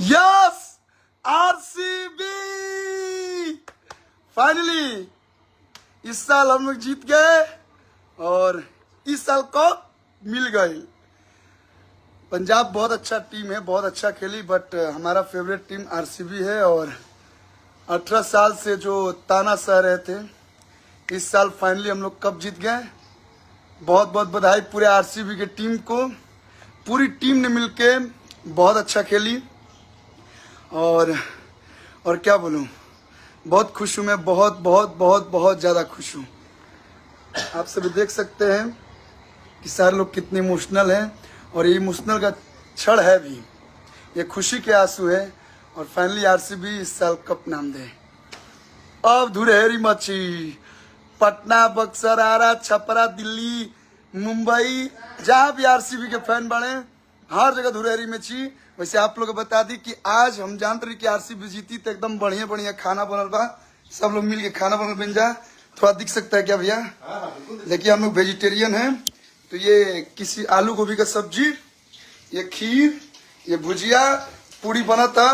Yes RCB finally इस साल हम लोग जीत गए और इस साल कप मिल गई। पंजाब बहुत अच्छा टीम है, बहुत अच्छा खेली, बट हमारा फेवरेट टीम आरसीबी है। और 18 साल से जो ताना सह रहे थे, इस साल फाइनली हम लोग कप जीत गए। बहुत बहुत बधाई पूरे आरसीबी के टीम को। पूरी टीम ने मिलके बहुत अच्छा खेली और क्या बोलूं, बहुत खुश हूं मैं, बहुत बहुत बहुत बहुत ज़्यादा खुश हूं। आप सभी देख सकते हैं कि सारे लोग कितने इमोशनल हैं और ये इमोशनल का क्षण है भी, ये खुशी के आंसू है। और फाइनली आरसीबी इस साल कप नाम दे। अब धुरहरी मची, पटना, बक्सर, आरा, छपरा, दिल्ली, मुंबई, जहां भी आरसीबी के फैन बने, हर जगह धुरहरी मची। वैसे आप लोग को बता दी कि आज हम जानते रही कि आरसीबी जीती तो एकदम बढ़िया बढ़िया खाना बनल बा, सब लोग मिल के खाना बनल बन जा। थोड़ा दिख सकता है क्या भैया? देखिए हम लोग वेजिटेरियन हैं, तो ये किसी आलू गोभी का सब्जी, ये खीर, ये भुजिया, पूरी बना था।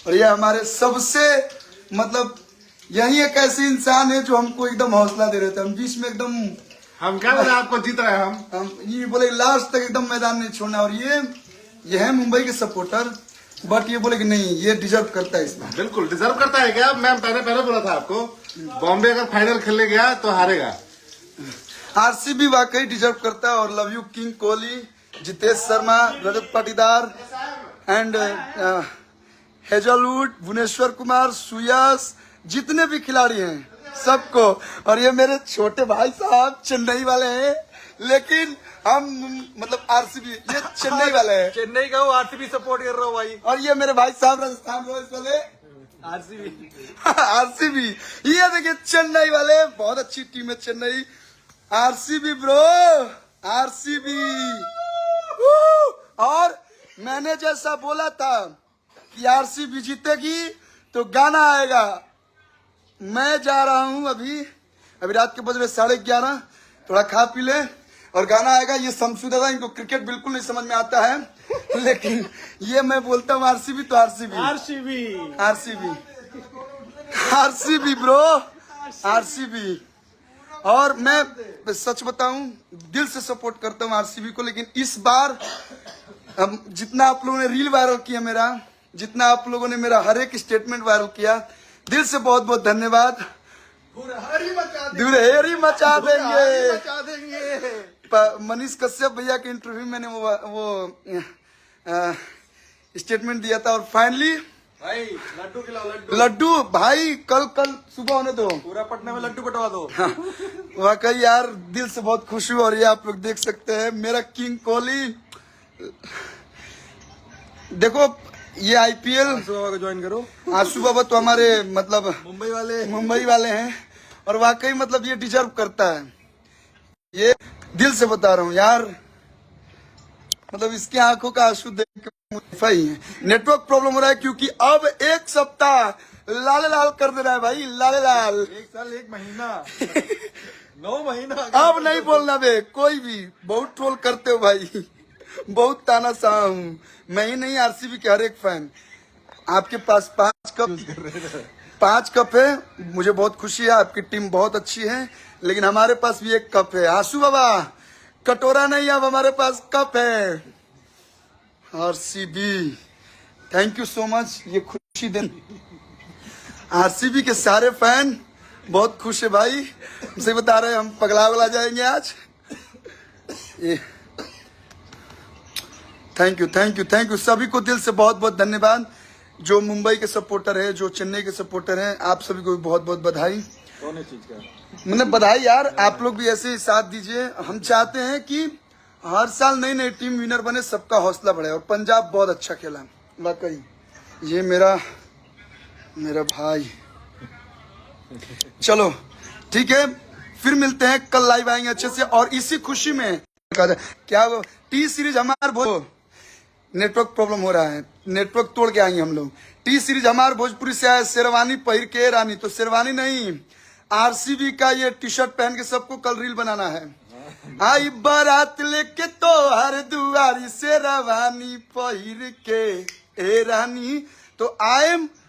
और ये हमारे सबसे मतलब यही एक ऐसे इंसान है जो हमको एकदम हौसला दे रहे थे। हम बीच में एकदम, हम क्या बोले आपको, जीत रहे हैं हम ये बोले लास्ट तक एकदम मैदान नहीं छोड़ना। और ये है मुंबई के सपोर्टर, बट ये बोले कि नहीं, ये डिजर्व करता है इसमें। बिल्कुल डिजर्व करता है क्या? मैं पहले बोला था आपको, बॉम्बे अगर फाइनल खेलने गया तो हारेगा। आरसीबी वाकई डिजर्व करता है। और love you king Kohli, Jitesh Sharma, Rajat Patidar and Hazlewood, Bhuvneshwar Kumar, Suyash, जितने भी खिलाड़ी हैं सबको। और ये मेरे छोटे भाई साहब चेन्नई वाले हैं, लेकिन हम मतलब आरसीबी, ये चेन्नई वाले हैं। चेन्नई का वो आरसीबी सपोर्ट कर रहा हूँ भाई। और ये मेरे भाई साहब राजस्थान रॉयल्स वाले आरसीबी आरसीबी। ये देखिए चेन्नई वाले, बहुत अच्छी टीम है चेन्नई। RCB bro, RCB. और मैंने जैसा बोला था कि आरसीबी जीतेगी तो गाना आएगा। मैं जा रहा हूं अभी रात के बज रहे 11:30, थोड़ा खा पी ले और गाना आएगा। ये शमशू दादा, इनको क्रिकेट बिल्कुल नहीं समझ में आता है, लेकिन ये मैं बोलता हूँ आरसीबी तो RCB, RCB RCB, RCB bro, RCB. और मैं सच बताऊं, दिल से सपोर्ट करता हूं आरसीबी को। लेकिन इस बार जितना आप लोगों ने रील वायरल किया मेरा, जितना आप लोगों ने मेरा हर एक स्टेटमेंट वायरल किया, दिल से बहुत बहुत धन्यवाद। धुरहरी मचा देंगे। मनीष कश्यप भैया के इंटरव्यू मैंने वो स्टेटमेंट दिया था। और फाइनली भाई लड्डू खिलाओ, लड्डू भाई, कल सुबह होने दो, पूरा पटना में लड्डू कटवा दो। वाकई यार दिल से बहुत खुश हूँ। और ये आप लोग देख सकते हैं मेरा किंग कोहली। देखो ये आईपीएल, आंसू बाबा को ज्वाइन करो। आंसू बाबा तो हमारे मतलब मुंबई वाले हैं। और वाकई मतलब ये डिजर्व करता है, ये दिल से बता रहा हूँ यार। मतलब इसकी आंखों का आंसू देख के ही है। नेटवर्क प्रॉब्लम हो रहा है क्योंकि अब एक सप्ताह लाल लाल कर दे रहा है भाई, लाल लाल। 1 साल 1 महीना 9 महीना अब नहीं बोलना बे, कोई भी बहुत ट्रोल करते हो भाई, बहुत ताना सा हूँ मैं ही नहीं, आरसीबी के हर एक फैन। आपके पास 5 कप है, मुझे बहुत खुशी है, आपकी टीम बहुत अच्छी है, लेकिन हमारे पास भी एक कप है। आंसू बाबा कटोरा नहीं, अब हमारे पास कप है। RCB thank you so much, ये खुशी दिन। आरसीबी के सारे फैन बहुत खुश है भाई, हमसे बता रहे हैं हम पगला जाएंगे आज। ये थैंक यू सभी को दिल से बहुत बहुत धन्यवाद। जो मुंबई के सपोर्टर है, जो चेन्नई के सपोर्टर हैं, आप सभी को भी बहुत बहुत बधाई। कौन है चीज का मतलब बधाई यार, आप लोग भी ऐसे ही साथ दीजिए। हम चाहते हैं कि हर साल नई नई टीम विनर बने, सबका हौसला बढ़े। और पंजाब बहुत अच्छा खेला वाकई। ये मेरा भाई। चलो ठीक है, फिर मिलते हैं, कल लाइव आएंगे अच्छे से। और इसी खुशी में क्या टी सीरीज हमारे नेटवर्क प्रॉब्लम हो रहा है, नेटवर्क तोड़ के आएंगे हम लोग। टी सीरीज हमारे भोजपुरी से आया, शेरवानी पहिर के रानी, तो शेरवानी नहीं, आरसीबी का ये टी शर्ट पहन के सबको कल रील बनाना है। आई बारात लेके तो हर दुआरी, शेरवानी पहिर के ए रानी। तो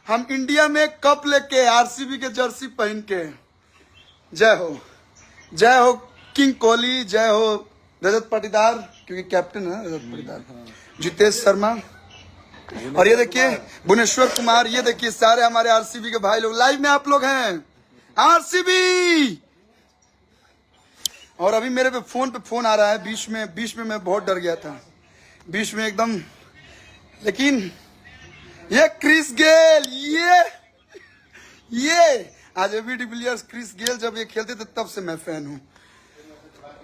हम इंडिया में कप लेके आरसीबी के जर्सी पहन के। जय हो किंग कोहली, जय हो रजत पाटीदार, क्योंकि कैप्टन है रजत पाटीदार, जितेश शर्मा, और ये देखिए भुवनेश्वर कुमार, ये देखिए सारे हमारे आरसीबी के भाई लोग लाइव में आप लोग हैं, आरसीबी। और अभी मेरे पे फोन आ रहा है, बीच में मैं बहुत डर गया था, बीच में एकदम। लेकिन ये क्रिस गेल, ये आज एबी डिविलियर्स, क्रिस गेल जब ये खेलते थे तब से मैं फैन हूं।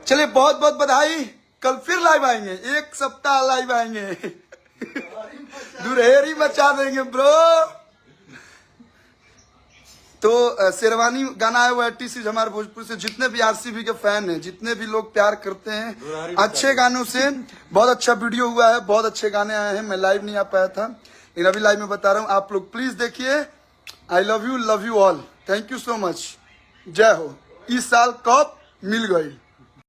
चलिए बहुत बहुत बधाई, कल फिर लाइव आएंगे, एक सप्ताह लाइव आएंगे। दुरहेरी मचा देंगे ब्रो। तो शेरवानी गाना है वो 86 हमारे भोजपुर से, जितने भी आरसीबी के फैन हैं, जितने भी लोग प्यार करते हैं अच्छे गानों से, बहुत अच्छा वीडियो हुआ है, बहुत अच्छे गाने आए हैं। मैं लाइव नहीं आ पाया था, लेकिन अभी लाइव में बता रहा हूँ, आप लोग प्लीज देखिए। I love you all, thank you so much. जय हो, इस साल कप मिल गई।